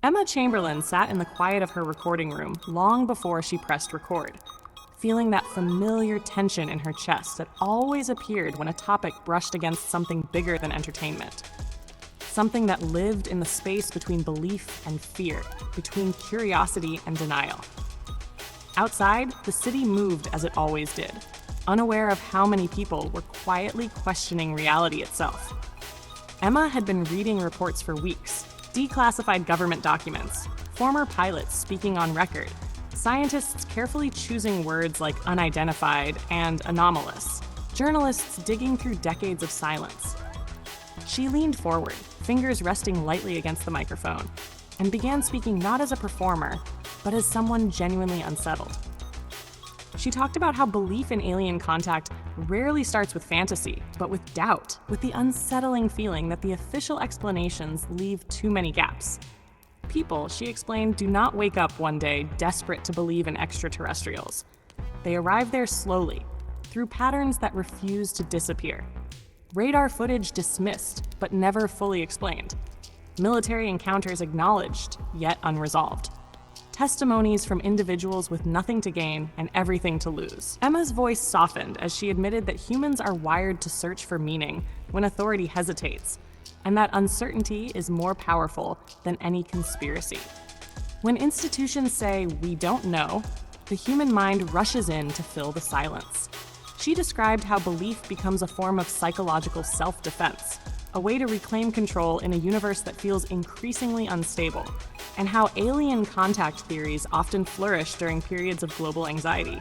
Emma Chamberlain sat in the quiet of her recording room long before she pressed record, feeling that familiar tension in her chest that always appeared when a topic brushed against something bigger than entertainment. Something that lived in the space between belief and fear, between curiosity and denial. Outside, the city moved as it always did, unaware of how many people were quietly questioning reality itself. Emma had been reading reports for weeks, declassified government documents, former pilots speaking on record, scientists carefully choosing words like unidentified and anomalous, journalists digging through decades of silence. She leaned forward, fingers resting lightly against the microphone, and began speaking not as a performer, but as someone genuinely unsettled. She talked about how belief in alien contact rarely starts with fantasy, but with doubt, with the unsettling feeling that the official explanations leave too many gaps. People, she explained, do not wake up one day desperate to believe in extraterrestrials. They arrive there slowly, through patterns that refuse to disappear. Radar footage dismissed, but never fully explained. Military encounters acknowledged, yet unresolved. Testimonies from individuals with nothing to gain and everything to lose. Emma's voice softened as she admitted that humans are wired to search for meaning when authority hesitates, and that uncertainty is more powerful than any conspiracy. When institutions say, "we don't know," the human mind rushes in to fill the silence. She described how belief becomes a form of psychological self-defense, a way to reclaim control in a universe that feels increasingly unstable, and how alien contact theories often flourish during periods of global anxiety.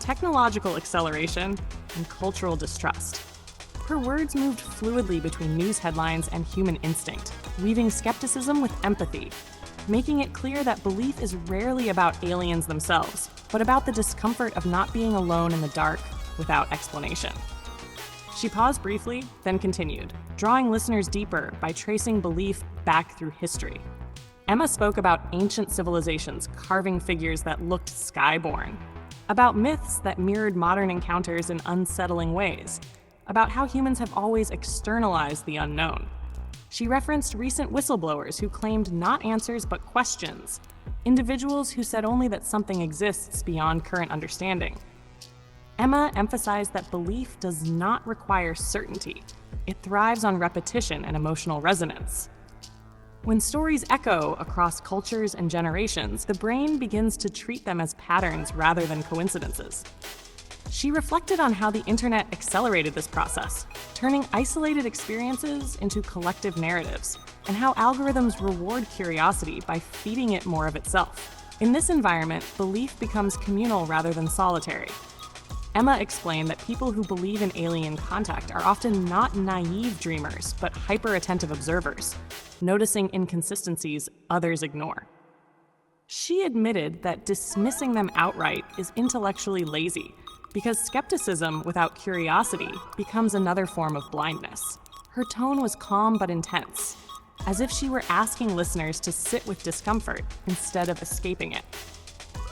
Technological acceleration and cultural distrust. Her words moved fluidly between news headlines and human instinct, weaving skepticism with empathy, making it clear that belief is rarely about aliens themselves, but about the discomfort of not being alone in the dark without explanation. She paused briefly, then continued, drawing listeners deeper by tracing belief back through history. Emma spoke about ancient civilizations carving figures that looked skyborn, about myths that mirrored modern encounters in unsettling ways, about how humans have always externalized the unknown. She referenced recent whistleblowers who claimed not answers but questions, individuals who said only that something exists beyond current understanding. Emma emphasized that belief does not require certainty. It thrives on repetition and emotional resonance. When stories echo across cultures and generations, the brain begins to treat them as patterns rather than coincidences. She reflected on how the internet accelerated this process, turning isolated experiences into collective narratives, and how algorithms reward curiosity by feeding it more of itself. In this environment, belief becomes communal rather than solitary. Emma explained that people who believe in alien contact are often not naive dreamers, but hyper-attentive observers, noticing inconsistencies others ignore. She admitted that dismissing them outright is intellectually lazy, because skepticism without curiosity becomes another form of blindness. Her tone was calm but intense, as if she were asking listeners to sit with discomfort instead of escaping it.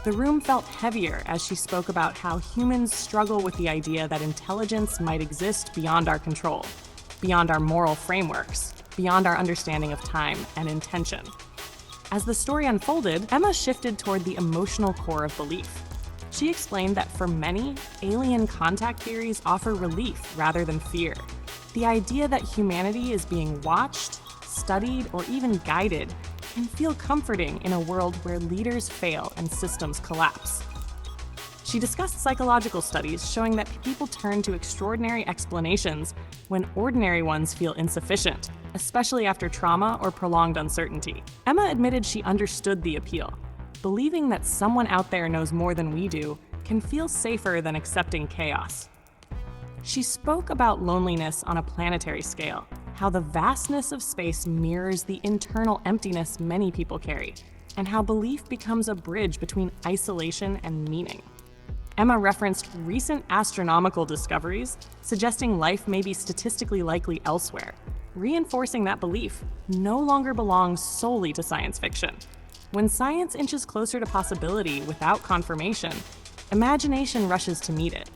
The room felt heavier as she spoke about how humans struggle with the idea that intelligence might exist beyond our control, beyond our moral frameworks, beyond our understanding of time and intention. As the story unfolded, Emma shifted toward the emotional core of belief. She explained that for many, alien contact theories offer relief rather than fear. The idea that humanity is being watched, studied, or even guided can feel comforting in a world where leaders fail and systems collapse. She discussed psychological studies showing that people turn to extraordinary explanations when ordinary ones feel insufficient, especially after trauma or prolonged uncertainty. Emma admitted she understood the appeal. Believing that someone out there knows more than we do can feel safer than accepting chaos. She spoke about loneliness on a planetary scale, how the vastness of space mirrors the internal emptiness many people carry, and how belief becomes a bridge between isolation and meaning. Emma referenced recent astronomical discoveries, suggesting life may be statistically likely elsewhere, reinforcing that belief no longer belongs solely to science fiction. When science inches closer to possibility without confirmation, imagination rushes to meet it.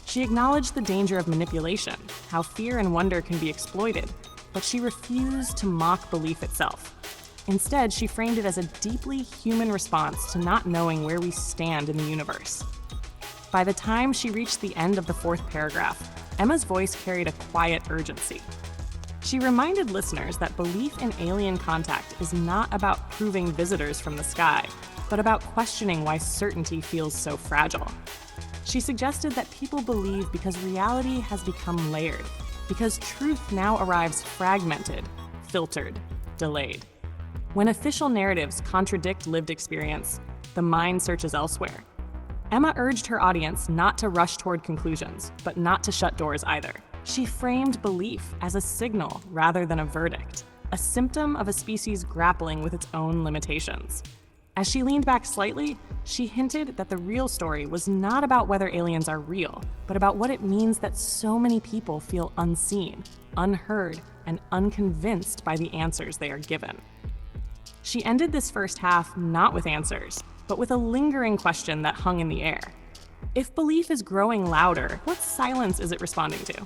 She acknowledged the danger of manipulation, how fear and wonder can be exploited, but she refused to mock belief itself. Instead, she framed it as a deeply human response to not knowing where we stand in the universe. By the time she reached the end of the fourth paragraph, Emma's voice carried a quiet urgency. She reminded listeners that belief in alien contact is not about proving visitors from the sky, but about questioning why certainty feels so fragile. She suggested that people believe because reality has become layered, because truth now arrives fragmented, filtered, delayed. When official narratives contradict lived experience, the mind searches elsewhere. Emma urged her audience not to rush toward conclusions, but not to shut doors either. She framed belief as a signal rather than a verdict, a symptom of a species grappling with its own limitations. As she leaned back slightly, she hinted that the real story was not about whether aliens are real, but about what it means that so many people feel unseen, unheard, and unconvinced by the answers they are given. She ended this first half not with answers, but with a lingering question that hung in the air. If belief is growing louder, what silence is it responding to?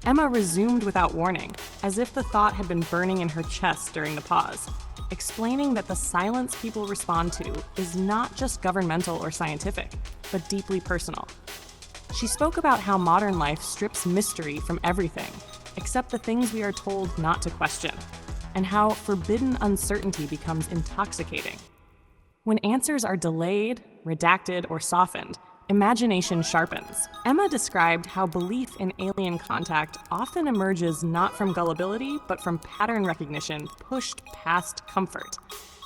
Emma resumed without warning, as if the thought had been burning in her chest during the pause, explaining that the silence people respond to is not just governmental or scientific, but deeply personal. She spoke about how modern life strips mystery from everything, except the things we are told not to question, and how forbidden uncertainty becomes intoxicating. When answers are delayed, redacted, or softened, imagination sharpens. Emma described how belief in alien contact often emerges not from gullibility, but from pattern recognition pushed past comfort.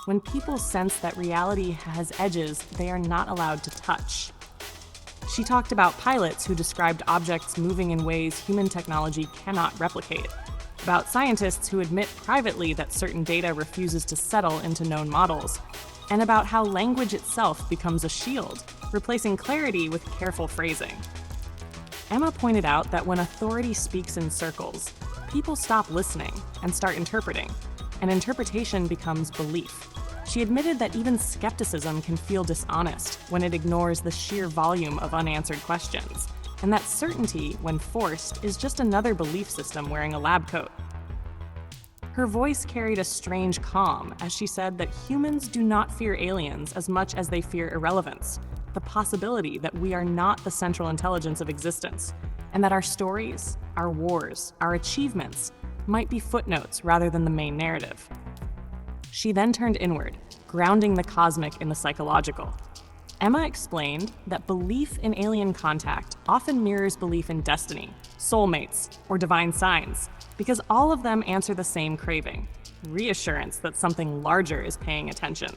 When people sense that reality has edges they are not allowed to touch. She talked about pilots who described objects moving in ways human technology cannot replicate, about scientists who admit privately that certain data refuses to settle into known models, and about how language itself becomes a shield, replacing clarity with careful phrasing. Emma pointed out that when authority speaks in circles, people stop listening and start interpreting, and interpretation becomes belief. She admitted that even skepticism can feel dishonest when it ignores the sheer volume of unanswered questions, and that certainty, when forced, is just another belief system wearing a lab coat. Her voice carried a strange calm as she said that humans do not fear aliens as much as they fear irrelevance, the possibility that we are not the central intelligence of existence, and that our stories, our wars, our achievements might be footnotes rather than the main narrative. She then turned inward, grounding the cosmic in the psychological. Emma explained that belief in alien contact often mirrors belief in destiny, soulmates, or divine signs, because all of them answer the same craving: reassurance that something larger is paying attention.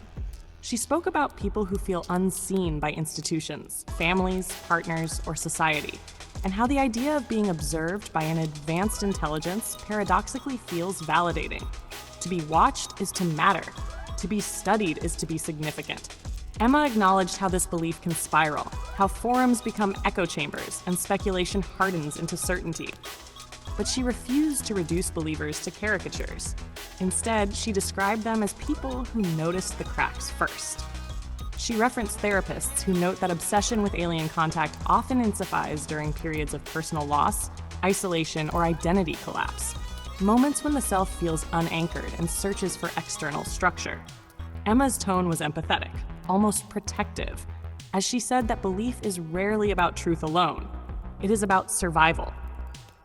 She spoke about people who feel unseen by institutions, families, partners, or society, and how the idea of being observed by an advanced intelligence paradoxically feels validating. To be watched is to matter. To be studied is to be significant. Emma acknowledged how this belief can spiral, how forums become echo chambers and speculation hardens into certainty. But she refused to reduce believers to caricatures. Instead, she described them as people who noticed the cracks first. She referenced therapists who note that obsession with alien contact often intensifies during periods of personal loss, isolation, or identity collapse, moments when the self feels unanchored and searches for external structure. Emma's tone was empathetic, almost protective, as she said that belief is rarely about truth alone. It is about survival.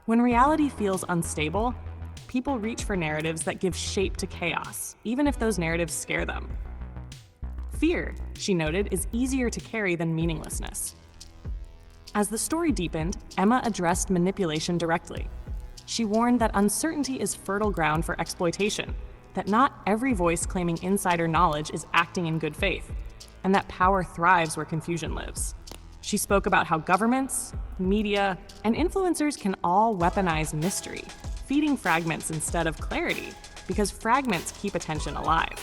When reality feels unstable, people reach for narratives that give shape to chaos, even if those narratives scare them. Fear, she noted, is easier to carry than meaninglessness. As the story deepened, Emma addressed manipulation directly. She warned that uncertainty is fertile ground for exploitation, that not every voice claiming insider knowledge is acting in good faith, and that power thrives where confusion lives. She spoke about how governments, media, and influencers can all weaponize mystery, feeding fragments instead of clarity, because fragments keep attention alive.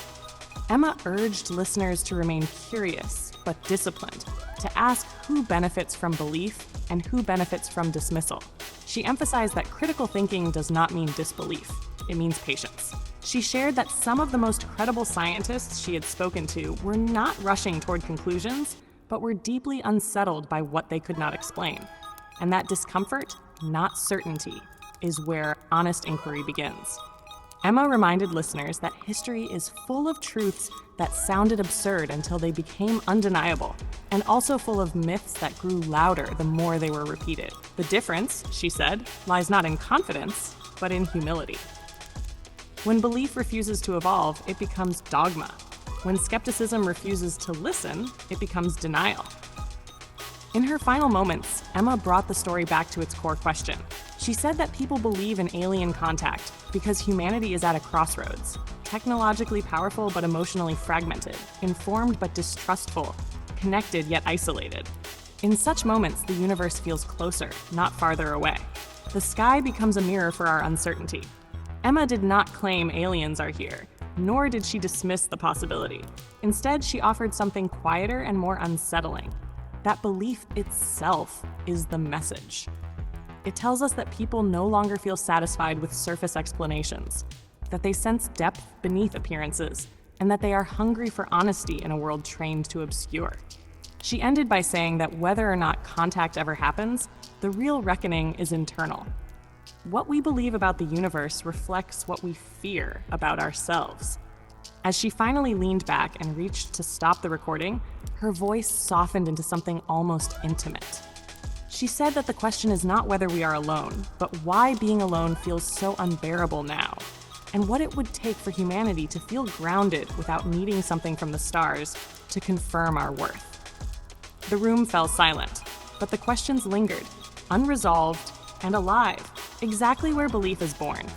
Emma urged listeners to remain curious but disciplined, to ask who benefits from belief and who benefits from dismissal. She emphasized that critical thinking does not mean disbelief, it means patience. She shared that some of the most credible scientists she had spoken to were not rushing toward conclusions, but were deeply unsettled by what they could not explain, and that discomfort, not certainty, is where honest inquiry begins. Emma reminded listeners that history is full of truths that sounded absurd until they became undeniable, and also full of myths that grew louder the more they were repeated. The difference, she said, lies not in confidence, but in humility. When belief refuses to evolve, it becomes dogma. When skepticism refuses to listen, it becomes denial. In her final moments, Emma brought the story back to its core question. She said that people believe in alien contact because humanity is at a crossroads, technologically powerful but emotionally fragmented, informed but distrustful, connected yet isolated. In such moments, the universe feels closer, not farther away. The sky becomes a mirror for our uncertainty. Emma did not claim aliens are here, nor did she dismiss the possibility. Instead, she offered something quieter and more unsettling. That belief itself is the message. It tells us that people no longer feel satisfied with surface explanations, that they sense depth beneath appearances, and that they are hungry for honesty in a world trained to obscure. She ended by saying that whether or not contact ever happens, the real reckoning is internal. What we believe about the universe reflects what we fear about ourselves. As she finally leaned back and reached to stop the recording, her voice softened into something almost intimate. She said that the question is not whether we are alone, but why being alone feels so unbearable now, and what it would take for humanity to feel grounded without needing something from the stars to confirm our worth. The room fell silent, but the questions lingered, unresolved and alive, exactly where belief is born.